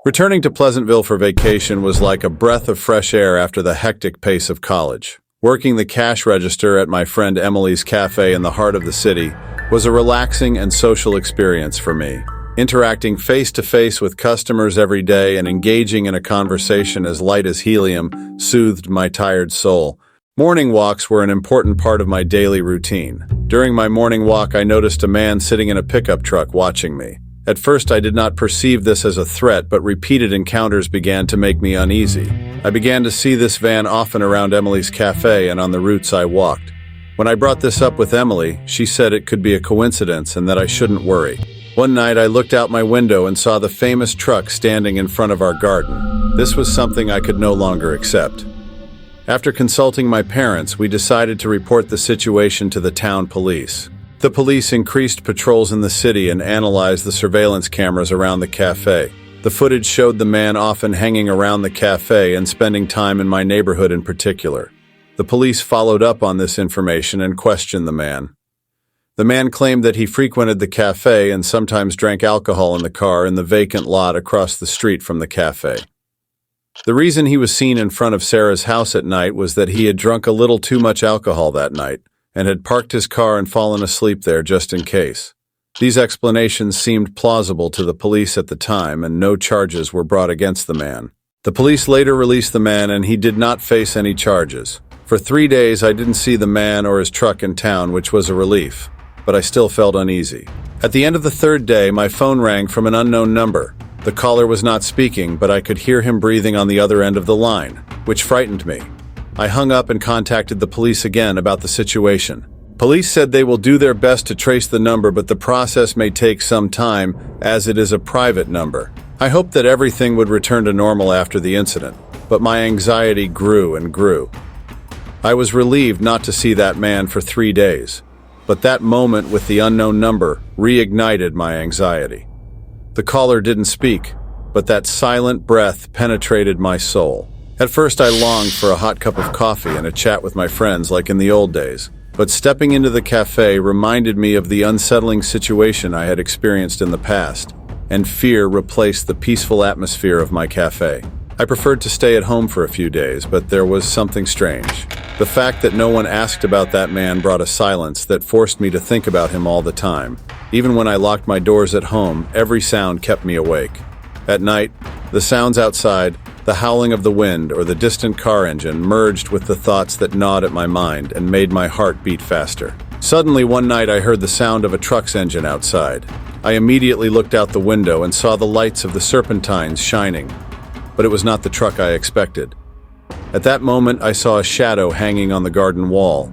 Returning to Pleasantville for vacation was like a breath of fresh air after the hectic pace of college. Working the cash register at my friend Emily's cafe in the heart of the city was a relaxing and social experience for me. Interacting face-to-face with customers every day and engaging in a conversation as light as helium soothed my tired soul. Morning walks were an important part of my daily routine. During my morning walk, I noticed a man sitting in a pickup truck watching me. At first, I did not perceive this as a threat, but repeated encounters began to make me uneasy. I began to see this van often around Emily's cafe and on the routes I walked. When I brought this up with Emily, she said it could be a coincidence and that I shouldn't worry. One night, I looked out my window and saw the famous truck standing in front of our garden. This was something I could no longer accept. After consulting my parents, we decided to report the situation to the town police. The police increased patrols in the city and analyzed the surveillance cameras around the cafe. The footage showed the man often hanging around the cafe and spending time in my neighborhood in particular. The police followed up on this information and questioned the man. The man claimed that he frequented the cafe and sometimes drank alcohol in the car in the vacant lot across the street from the cafe. The reason he was seen in front of Sarah's house at night was that he had drunk a little too much alcohol that night and had parked his car and fallen asleep there just in case. These explanations seemed plausible to the police at the time, and no charges were brought against the man. The police later released the man, and he did not face any charges. For 3 days, I didn't see the man or his truck in town, which was a relief, but I still felt uneasy. At the end of the 3rd day, my phone rang from an unknown number. The caller was not speaking, but I could hear him breathing on the other end of the line, which frightened me. I hung up and contacted the police again about the situation. Police said they will do their best to trace the number, but the process may take some time as it is a private number. I hoped that everything would return to normal after the incident, but my anxiety grew and grew. I was relieved not to see that man for 3 days, but that moment with the unknown number reignited my anxiety. The caller didn't speak, but that silent breath penetrated my soul. At first, I longed for a hot cup of coffee and a chat with my friends like in the old days, but stepping into the cafe reminded me of the unsettling situation I had experienced in the past, and fear replaced the peaceful atmosphere of my cafe. I preferred to stay at home for a few days, but there was something strange. The fact that no one asked about that man brought a silence that forced me to think about him all the time. Even when I locked my doors at home, every sound kept me awake. At night, the sounds outside, the howling of the wind or the distant car engine merged with the thoughts that gnawed at my mind and made my heart beat faster. Suddenly, one night I heard the sound of a truck's engine outside. I immediately looked out the window and saw the lights of the serpentines shining, but it was not the truck I expected. At that moment, I saw a shadow hanging on the garden wall.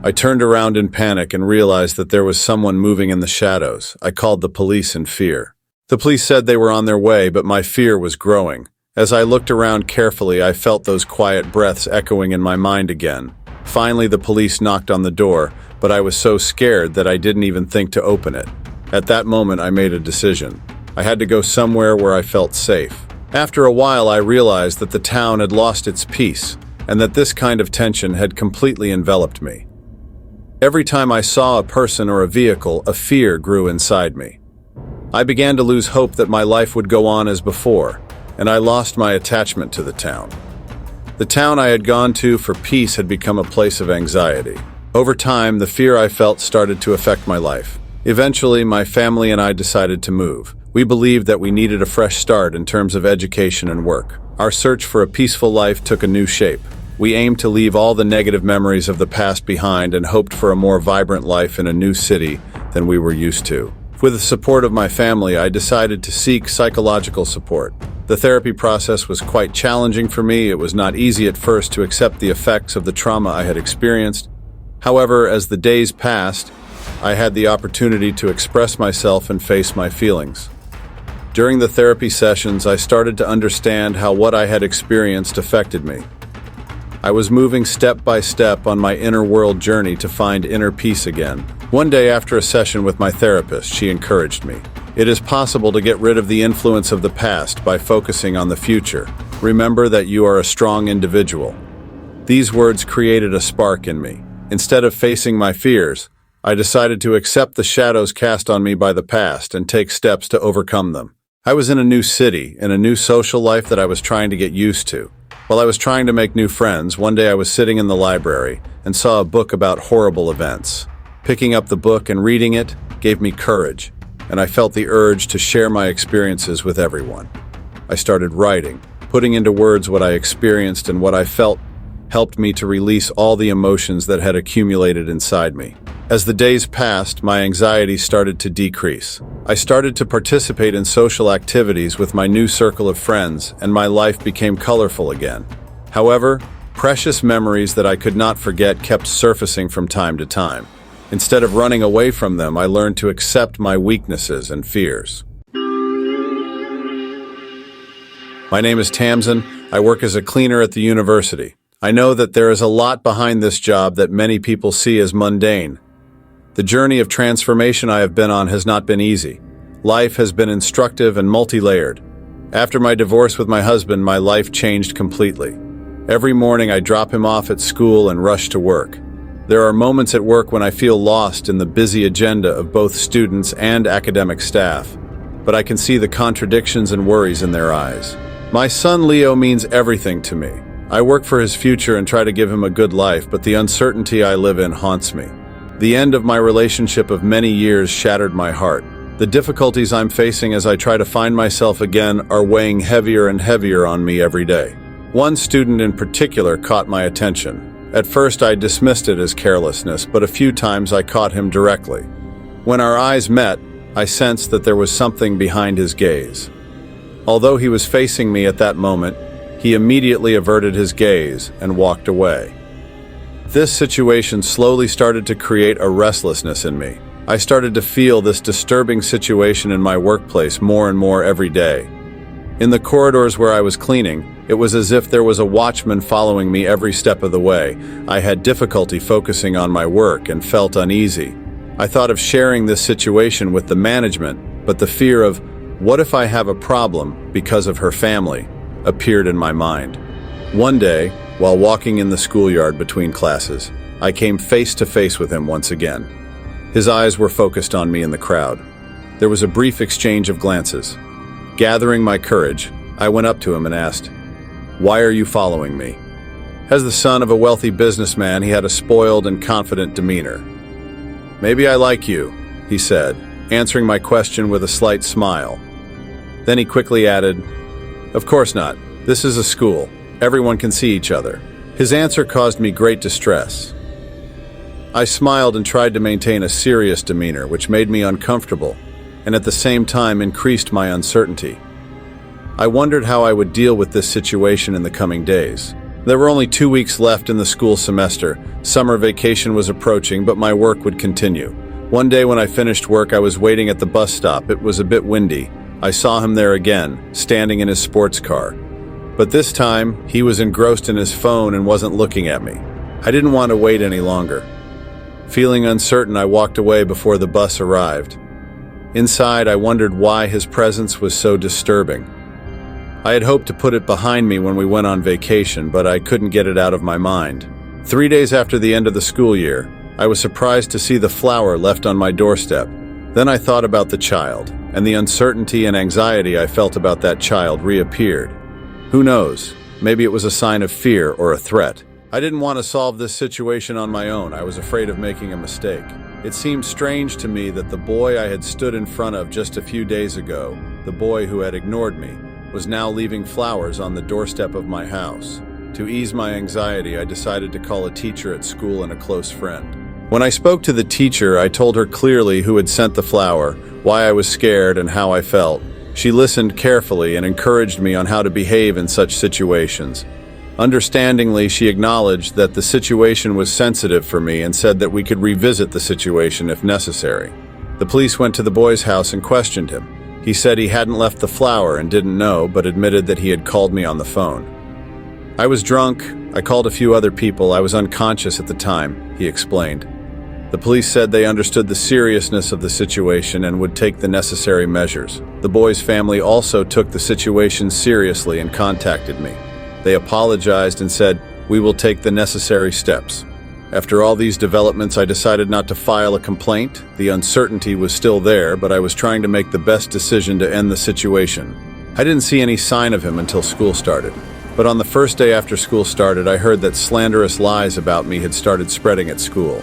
I turned around in panic and realized that there was someone moving in the shadows. I called the police in fear. The police said they were on their way, but my fear was growing. As I looked around carefully, I felt those quiet breaths echoing in my mind again. Finally, the police knocked on the door, but I was so scared that I didn't even think to open it. At that moment, I made a decision. I had to go somewhere where I felt safe. After a while, I realized that the town had lost its peace, and that this kind of tension had completely enveloped me. Every time I saw a person or a vehicle, a fear grew inside me. I began to lose hope that my life would go on as before, and I lost my attachment to the town. The town I had gone to for peace had become a place of anxiety. Over time, the fear I felt started to affect my life. Eventually, my family and I decided to move. We believed that we needed a fresh start in terms of education and work. Our search for a peaceful life took a new shape. We aimed to leave all the negative memories of the past behind and hoped for a more vibrant life in a new city than we were used to. With the support of my family, I decided to seek psychological support. The therapy process was quite challenging for me. It was not easy at first to accept the effects of the trauma I had experienced. However, as the days passed, I had the opportunity to express myself and face my feelings. During the therapy sessions, I started to understand how what I had experienced affected me. I was moving step by step on my inner world journey to find inner peace again. One day after a session with my therapist, she encouraged me. It is possible to get rid of the influence of the past by focusing on the future. Remember that you are a strong individual. These words created a spark in me. Instead of facing my fears, I decided to accept the shadows cast on me by the past and take steps to overcome them. I was in a new city, in a new social life that I was trying to get used to. While I was trying to make new friends, one day I was sitting in the library and saw a book about horrible events. Picking up the book and reading it gave me courage, and I felt the urge to share my experiences with everyone. I started writing, putting into words what I experienced and what I felt helped me to release all the emotions that had accumulated inside me. As the days passed, my anxiety started to decrease. I started to participate in social activities with my new circle of friends, and my life became colorful again. However, precious memories that I could not forget kept surfacing from time to time. Instead of running away from them, I learned to accept my weaknesses and fears. My name is Tamsin. I work as a cleaner at the university. I know that there is a lot behind this job that many people see as mundane. The journey of transformation I have been on has not been easy. Life has been instructive and multi-layered. After my divorce with my husband, my life changed completely. Every morning I drop him off at school and rush to work. There are moments at work when I feel lost in the busy agenda of both students and academic staff, but I can see the contradictions and worries in their eyes. My son Leo means everything to me. I work for his future and try to give him a good life, but the uncertainty I live in haunts me. The end of my relationship of many years shattered my heart. The difficulties I'm facing as I try to find myself again are weighing heavier and heavier on me every day. One student in particular caught my attention. At first I dismissed it as carelessness, but a few times I caught him directly. When our eyes met, I sensed that there was something behind his gaze. Although he was facing me at that moment, he immediately averted his gaze and walked away. This situation slowly started to create a restlessness in me. I started to feel this disturbing situation in my workplace more and more every day. In the corridors where I was cleaning, it was as if there was a watchman following me every step of the way. I had difficulty focusing on my work and felt uneasy. I thought of sharing this situation with the management, but the fear of, what if I have a problem because of her family, appeared in my mind. One day, while walking in the schoolyard between classes, I came face to face with him once again. His eyes were focused on me in the crowd. There was a brief exchange of glances. Gathering my courage, I went up to him and asked, "Why are you following me?" As the son of a wealthy businessman, he had a spoiled and confident demeanor. "Maybe I like you," he said, answering my question with a slight smile. Then he quickly added, "Of course not. This is a school. Everyone can see each other." His answer caused me great distress. I smiled and tried to maintain a serious demeanor, which made me uncomfortable, and at the same time increased my uncertainty. I wondered how I would deal with this situation in the coming days. There were only 2 weeks left in the school semester. Summer vacation was approaching, but my work would continue. One day when I finished work, I was waiting at the bus stop. It was a bit windy. I saw him there again, standing in his sports car. But this time, he was engrossed in his phone and wasn't looking at me. I didn't want to wait any longer. Feeling uncertain, I walked away before the bus arrived. Inside, I wondered why his presence was so disturbing. I had hoped to put it behind me when we went on vacation, but I couldn't get it out of my mind. 3 days after the end of the school year, I was surprised to see the flower left on my doorstep. Then I thought about the child, and the uncertainty and anxiety I felt about that child reappeared. Who knows? Maybe it was a sign of fear or a threat. I didn't want to solve this situation on my own. I was afraid of making a mistake. It seemed strange to me that the boy I had stood in front of just a few days ago, the boy who had ignored me, was now leaving flowers on the doorstep of my house. To ease my anxiety, I decided to call a teacher at school and a close friend. When I spoke to the teacher, I told her clearly who had sent the flower, why I was scared, and how I felt. She listened carefully and encouraged me on how to behave in such situations. Understandingly, she acknowledged that the situation was sensitive for me and said that we could revisit the situation if necessary. The police went to the boy's house and questioned him. He said he hadn't left the flower and didn't know, but admitted that he had called me on the phone. "I was drunk. I called a few other people. I was unconscious at the time," he explained. The police said they understood the seriousness of the situation and would take the necessary measures. The boy's family also took the situation seriously and contacted me. They apologized and said, "We will take the necessary steps." After all these developments, I decided not to file a complaint. The uncertainty was still there, but I was trying to make the best decision to end the situation. I didn't see any sign of him until school started. But on the first day after school started, I heard that slanderous lies about me had started spreading at school.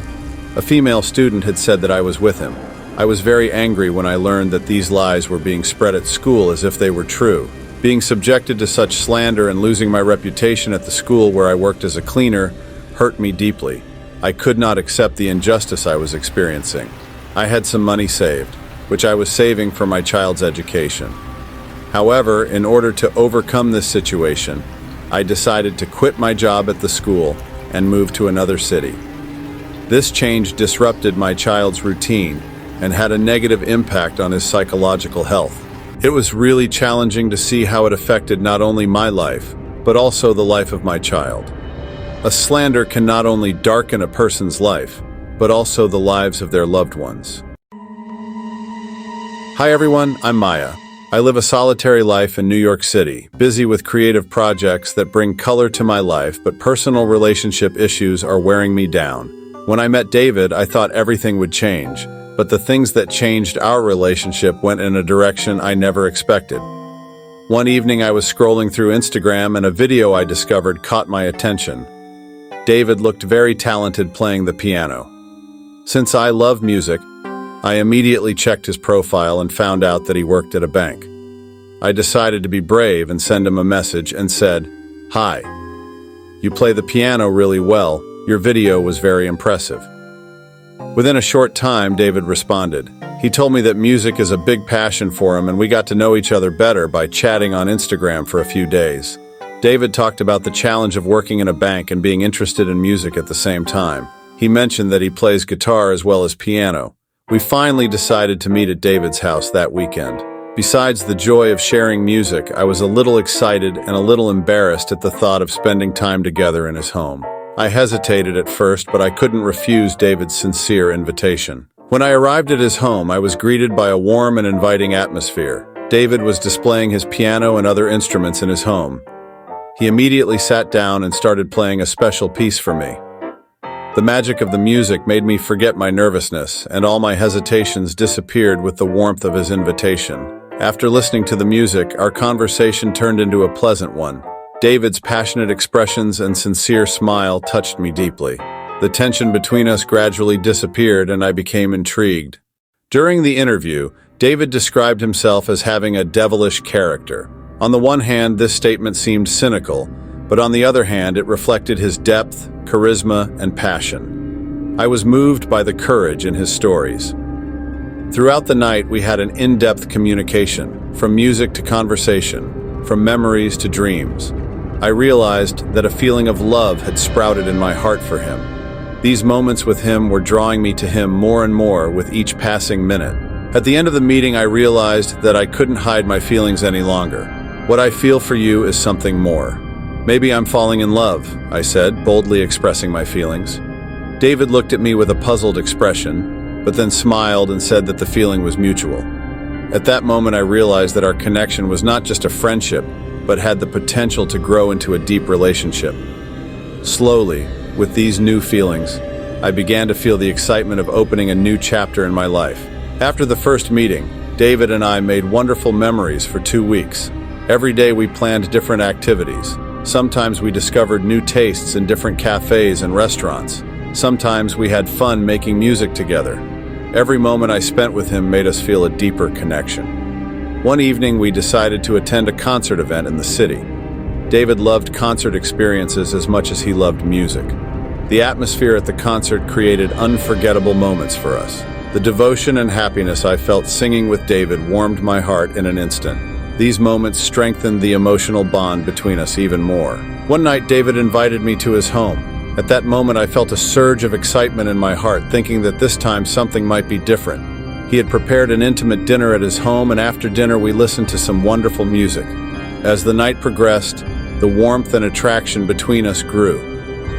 A female student had said that I was with him. I was very angry when I learned that these lies were being spread at school as if they were true. Being subjected to such slander and losing my reputation at the school where I worked as a cleaner hurt me deeply. I could not accept the injustice I was experiencing. I had some money saved, which I was saving for my child's education. However, in order to overcome this situation, I decided to quit my job at the school and move to another city. This change disrupted my child's routine and had a negative impact on his psychological health. It was really challenging to see how it affected not only my life, but also the life of my child. A slander can not only darken a person's life, but also the lives of their loved ones. Hi everyone, I'm Maya. I live a solitary life in New York City, busy with creative projects that bring color to my life, but personal relationship issues are wearing me down. When I met David, I thought everything would change, but the things that changed our relationship went in a direction I never expected. One evening I was scrolling through Instagram and a video I discovered caught my attention. David looked very talented playing the piano. Since I love music, I immediately checked his profile and found out that he worked at a bank. I decided to be brave and send him a message and said, "Hi, you play the piano really well. Your video was very impressive." Within a short time, David responded. He told me that music is a big passion for him, and we got to know each other better by chatting on Instagram for a few days. David talked about the challenge of working in a bank and being interested in music at the same time. He mentioned that he plays guitar as well as piano. We finally decided to meet at David's house that weekend. Besides the joy of sharing music, I was a little excited and a little embarrassed at the thought of spending time together in his home. I hesitated at first, but I couldn't refuse David's sincere invitation. When I arrived at his home, I was greeted by a warm and inviting atmosphere. David was displaying his piano and other instruments in his home. He immediately sat down and started playing a special piece for me. The magic of the music made me forget my nervousness, and all my hesitations disappeared with the warmth of his invitation. After listening to the music, our conversation turned into a pleasant one. David's passionate expressions and sincere smile touched me deeply. The tension between us gradually disappeared and I became intrigued. During the interview, David described himself as having a devilish character. On the one hand, this statement seemed cynical, but on the other hand, it reflected his depth, charisma, and passion. I was moved by the courage in his stories. Throughout the night, we had an in-depth communication, from music to conversation, from memories to dreams. I realized that a feeling of love had sprouted in my heart for him. These moments with him were drawing me to him more and more with each passing minute. At the end of the meeting, I realized that I couldn't hide my feelings any longer. What I feel for you is something more. Maybe I'm falling in love, I said, boldly expressing my feelings. David looked at me with a puzzled expression, but then smiled and said that the feeling was mutual. At that moment, I realized that our connection was not just a friendship, but had the potential to grow into a deep relationship. Slowly, with these new feelings, I began to feel the excitement of opening a new chapter in my life. After the first meeting, David and I made wonderful memories for 2 weeks. Every day we planned different activities. Sometimes we discovered new tastes in different cafes and restaurants. Sometimes we had fun making music together. Every moment I spent with him made us feel a deeper connection. One evening, we decided to attend a concert event in the city. David loved concert experiences as much as he loved music. The atmosphere at the concert created unforgettable moments for us. The devotion and happiness I felt singing with David warmed my heart in an instant. These moments strengthened the emotional bond between us even more. One night, David invited me to his home. At that moment, I felt a surge of excitement in my heart, thinking that this time something might be different. He had prepared an intimate dinner at his home, and after dinner we listened to some wonderful music. As the night progressed, the warmth and attraction between us grew.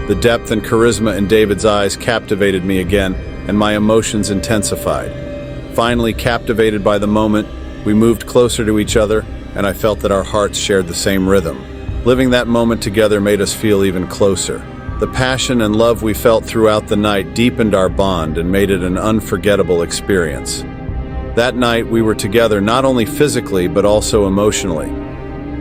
The depth and charisma in David's eyes captivated me again, and my emotions intensified. Finally, captivated by the moment, we moved closer to each other, and I felt that our hearts shared the same rhythm. Living that moment together made us feel even closer. The passion and love we felt throughout the night deepened our bond and made it an unforgettable experience. That night, we were together not only physically but also emotionally.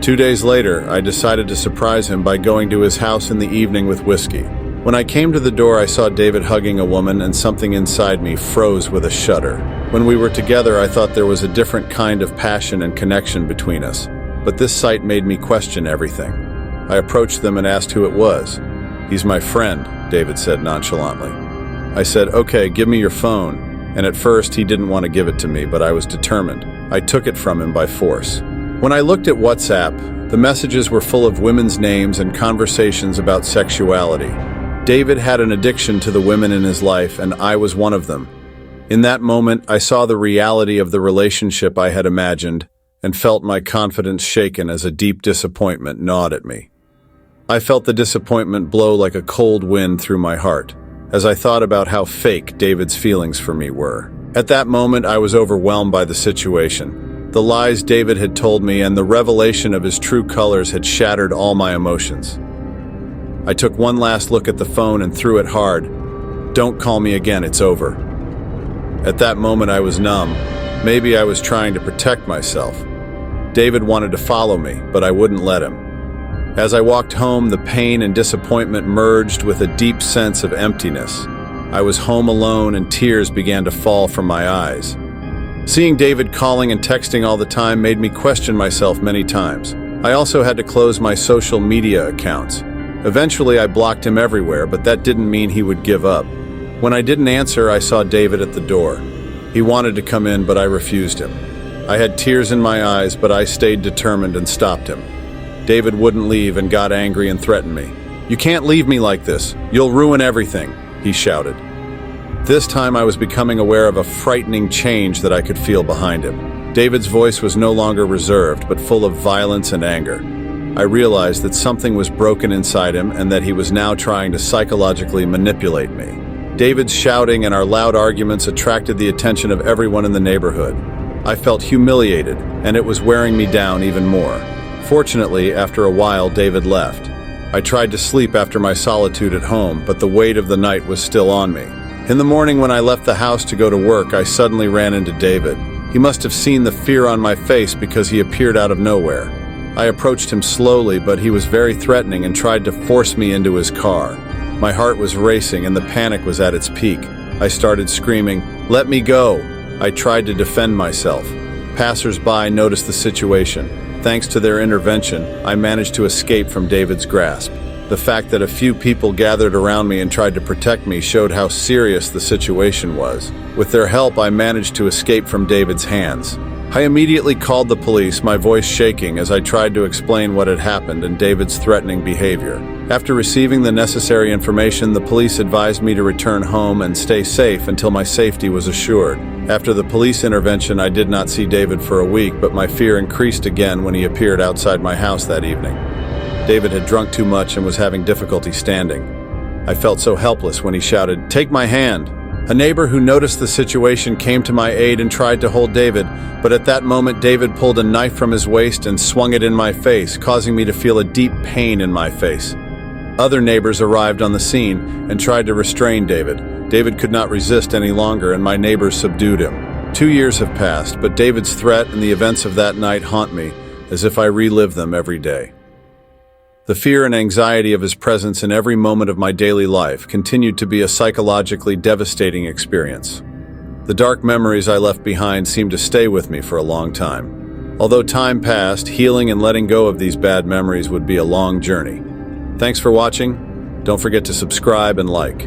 2 days later, I decided to surprise him by going to his house in the evening with whiskey. When I came to the door, I saw David hugging a woman, and something inside me froze with a shudder. When we were together, I thought there was a different kind of passion and connection between us, but this sight made me question everything. I approached them and asked who it was. "He's my friend," David said nonchalantly. I said, "Okay, give me your phone." And at first, he didn't want to give it to me, but I was determined. I took it from him by force. When I looked at WhatsApp, the messages were full of women's names and conversations about sexuality. David had an addiction to the women in his life, and I was one of them. In that moment, I saw the reality of the relationship I had imagined and felt my confidence shaken as a deep disappointment gnawed at me. I felt the disappointment blow like a cold wind through my heart as I thought about how fake David's feelings for me were. At that moment, I was overwhelmed by the situation. The lies David had told me and the revelation of his true colors had shattered all my emotions. I took one last look at the phone and threw it hard. "Don't call me again, it's over." At that moment, I was numb. Maybe I was trying to protect myself. David wanted to follow me, but I wouldn't let him. As I walked home, the pain and disappointment merged with a deep sense of emptiness. I was home alone and tears began to fall from my eyes. Seeing David calling and texting all the time made me question myself many times. I also had to close my social media accounts. Eventually, I blocked him everywhere, but that didn't mean he would give up. When I didn't answer, I saw David at the door. He wanted to come in, but I refused him. I had tears in my eyes, but I stayed determined and stopped him. David wouldn't leave and got angry and threatened me. "You can't leave me like this. You'll ruin everything," he shouted. This time I was becoming aware of a frightening change that I could feel behind him. David's voice was no longer reserved, but full of violence and anger. I realized that something was broken inside him and that he was now trying to psychologically manipulate me. David's shouting and our loud arguments attracted the attention of everyone in the neighborhood. I felt humiliated, and it was wearing me down even more. Fortunately, after a while, David left. I tried to sleep after my solitude at home, but the weight of the night was still on me. In the morning when I left the house to go to work, I suddenly ran into David. He must have seen the fear on my face because he appeared out of nowhere. I approached him slowly, but he was very threatening and tried to force me into his car. My heart was racing and the panic was at its peak. I started screaming, "Let me go!" I tried to defend myself. Passers-by noticed the situation. Thanks to their intervention, I managed to escape from David's grasp. The fact that a few people gathered around me and tried to protect me showed how serious the situation was. With their help, I managed to escape from David's hands. I immediately called the police, my voice shaking as I tried to explain what had happened and David's threatening behavior. After receiving the necessary information, the police advised me to return home and stay safe until my safety was assured. After the police intervention, I did not see David for a week, but my fear increased again when he appeared outside my house that evening. David had drunk too much and was having difficulty standing. I felt so helpless when he shouted, "Take my hand!" A neighbor who noticed the situation came to my aid and tried to hold David, but at that moment David pulled a knife from his waist and swung it in my face, causing me to feel a deep pain in my face. Other neighbors arrived on the scene and tried to restrain David. David could not resist any longer, and my neighbors subdued him. 2 years have passed, but David's threat and the events of that night haunt me as if I relive them every day. The fear and anxiety of his presence in every moment of my daily life continued to be a psychologically devastating experience. The dark memories I left behind seemed to stay with me for a long time. Although time passed, healing and letting go of these bad memories would be a long journey. Thanks for watching. Don't forget to subscribe and like.